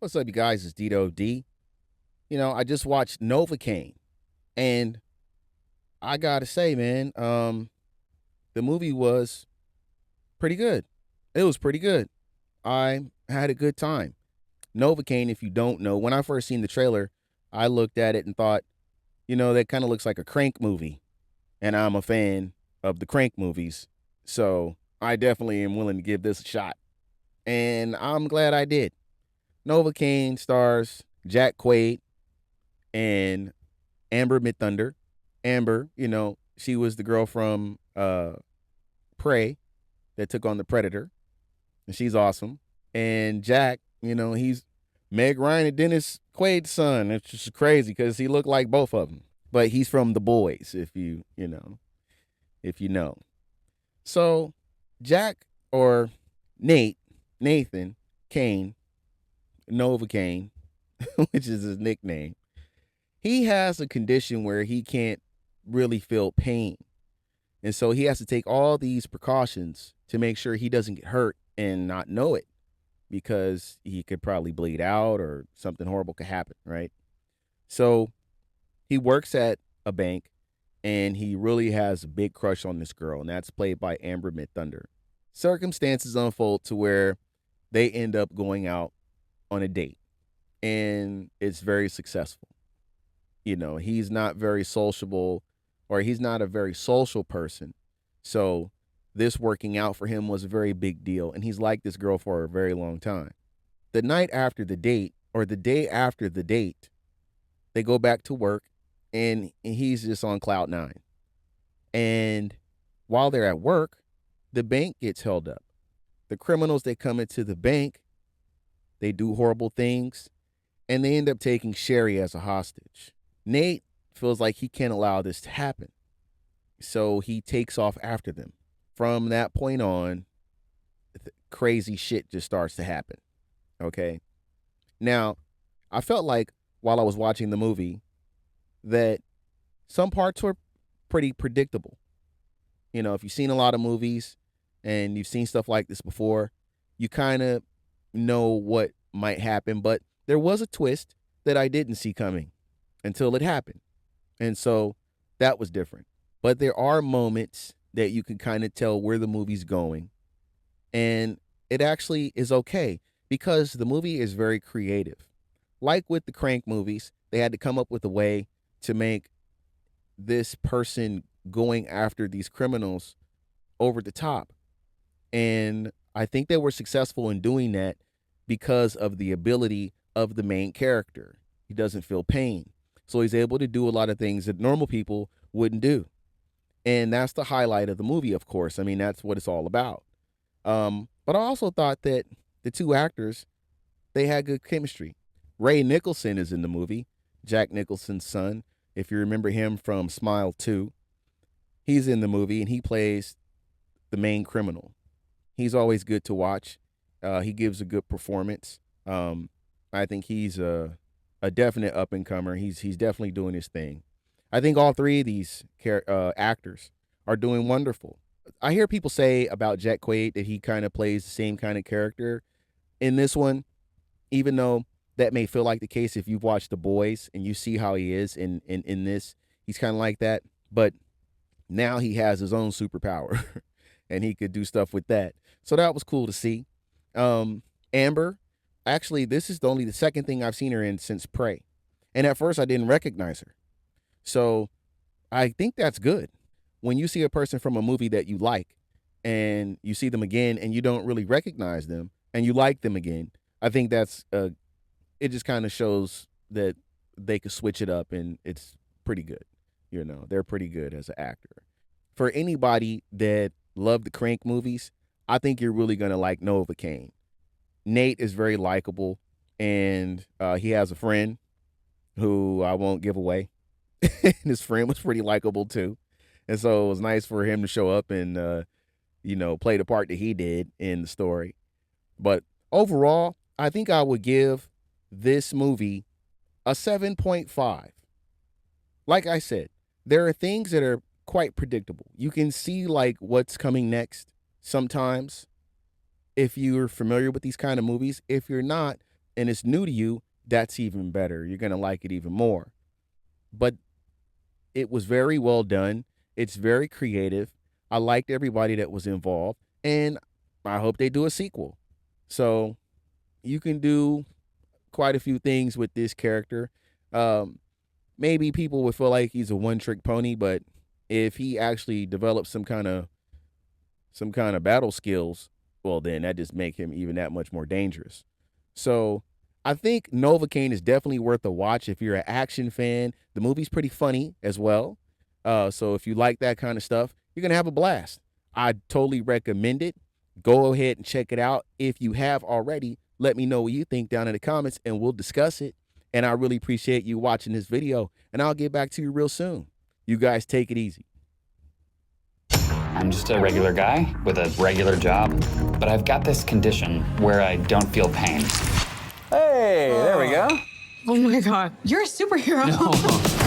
What's up, you guys? It's Dito D. I just watched Novocaine, and I gotta say, man, the movie was pretty good. It was pretty good. I had a good time. Novocaine, if you don't know, when I first seen the trailer, I looked at it and thought, that kind of looks like a Crank movie, and I'm a fan of the Crank movies, so I definitely am willing to give this a shot, and I'm glad I did. Novocaine stars Jack Quaid and Amber Midthunder. Amber, she was the girl from Prey that took on the Predator, and she's awesome. And Jack, he's Meg Ryan and Dennis Quaid's son. It's just crazy because he looked like both of them. But he's from The Boys, if you know. So Jack or Nathan Kane, Novocaine, which is his nickname, he has a condition where he can't really feel pain. And so he has to take all these precautions to make sure he doesn't get hurt and not know it because he could probably bleed out or something horrible could happen, right? So he works at a bank and he really has a big crush on this girl, and that's played by Amber Midthunder. Circumstances unfold to where they end up going out on a date, and it's very successful. He's not very sociable, or he's not a very social person. So this working out for him was a very big deal. And he's liked this girl for a very long time. The night after the date, or the day after the date, they go back to work and he's just on cloud nine. And while they're at work, the bank gets held up. The criminals, they come into the bank, they do horrible things, and they end up taking Sherry as a hostage. Nate feels like he can't allow this to happen. So he takes off after them. From that point on, crazy shit just starts to happen. Okay. Now, I felt like while I was watching the movie that some parts were pretty predictable. If you've seen a lot of movies and you've seen stuff like this before, you kind of know what might happen. But there was a twist that I didn't see coming until it happened. And so that was different. But there are moments that you can kind of tell where the movie's going. And it actually is okay because the movie is very creative. Like with the Crank movies, they had to come up with a way to make this person going after these criminals over the top. And I think they were successful in doing that because of the ability of the main character. He doesn't feel pain. So he's able to do a lot of things that normal people wouldn't do. And that's the highlight of the movie, of course. I mean, that's what it's all about. But I also thought that the two actors, they had good chemistry. Ray Nicholson is in the movie, Jack Nicholson's son. If you remember him from Smile 2, he's in the movie and he plays the main criminal. He's always good to watch. He gives a good performance. I think he's a definite up and comer. He's definitely doing his thing. I think all three of these actors are doing wonderful. I hear people say about Jack Quaid that he kind of plays the same kind of character in this one, even though that may feel like the case if you've watched The Boys and you see how he is in this. He's kind of like that, but now he has his own superpower and he could do stuff with that. So that was cool to see. Amber, actually, this is only the second thing I've seen her in since Prey. And at first I didn't recognize her. So I think that's good. When you see a person from a movie that you like and you see them again and you don't really recognize them and you like them again, I think that's it just kind of shows that they could switch it up and it's pretty good. They're pretty good as an actor. For anybody that loved the Crank movies, I think you're really going to like Novocaine. Nate is very likable and he has a friend who I won't give away. His friend was pretty likable too. And so it was nice for him to show up and, play the part that he did in the story. But overall, I think I would give this movie a 7.5. Like I said, there are things that are quite predictable. You can see like what's coming next sometimes if you're familiar with these kind of movies. If you're not, and it's new to you, that's even better. You're going to like it even more. But it was very well done. It's very creative. I liked everybody that was involved, and I hope they do a sequel. So you can do quite a few things with this character. Maybe people would feel like he's a one-trick pony, but if he actually develops some kind of battle skills, well, then that just make him even that much more dangerous. So I think Novocaine is definitely worth a watch if you're an action fan. The movie's pretty funny as well. So if you like that kind of stuff, you're going to have a blast. I totally recommend it. Go ahead and check it out. If you have already, let me know what you think down in the comments and we'll discuss it. And I really appreciate you watching this video, and I'll get back to you real soon. You guys take it easy. I'm just a regular guy with a regular job, but I've got this condition where I don't feel pain. Hey, there we go. Oh my God, you're a superhero. No.